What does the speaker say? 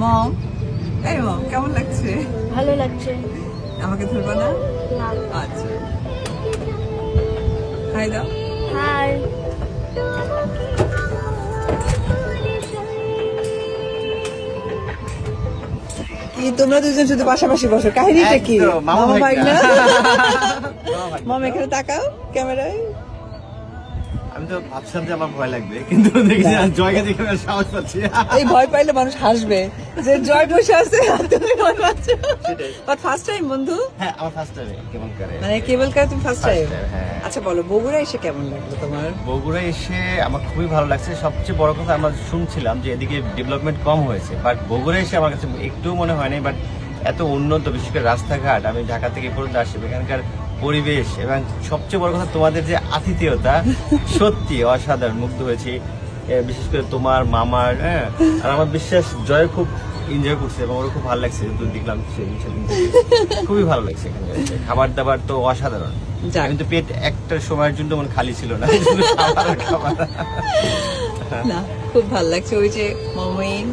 মম, এই মম কেমন লাগছে? ভালো লাগছে। আমাকে ধরবা না? না। আচ্ছা, হাই দাও। হাই। কি তোমরা দুজন শুধু পাশাপাশি বসো, কাহিনীটা কি? একদম, মামা মামা ভাই ভাইগনা। না? মম এখানে তাকাও ক্যামেরায়। আমি তো ভাবছিলাম যে আমার ভয় লাগবে, কিন্তু দেখি যে জয়কে দেখে আমি সাহস পাচ্ছি। এই ভয় পাইলে মানুষ হাসবে যে জয় বসে আছে আর তুমি ভয় পাচ্ছ। সেটাই। বাট ফার্স্ট টাইম বন্ধু, হ্যাঁ, আমার ফার্স্ট টাইম কেমন করে মানে কেবল কার তুমি ফার্স্ট টাইম? First time, হ্যাঁ। আচ্ছা বলো, বগুড়া এসে কেমন লাগলো তোমার? বগুড়া এসে আমার খুবই ভালো লাগছে। সবচেয়ে বড় কথা, আমরা শুনছিলাম যে এদিকে ডেভেলপমেন্ট কম হয়েছে, বাট বগুড়া এসে আমার কাছে একটুও মনে হয়নি। বাট এত উন্নত, বিশেষ করে রাস্তাঘাট, আমি ঢাকা থেকে পর্যন্ত আসি, এখানকার পরিবেশ এবং সবচেয়ে বড় কথা তোমাদের যে আতিথেয়তা, সত্যি অসাধারণ, মুগ্ধ হয়েছি। বিশেষ করে তোমার মামার, হ্যাঁ, আর আমার বিশ্বাস জয় খুব এনজয় করছে এবং ওর খুব ভালো লাগছে। তো দেখলাম সেদিন থেকে। খুবই ভালো লাগছে এখানে এসে। খাবার দাবার তো অসাধারণ, যাক। কিন্তু পেট একটা সময়ের জন্য মনে খালি ছিল না, শুধু খাবার আর খাবার। না, খুব ভালো লাগছে। ওই যে মমিন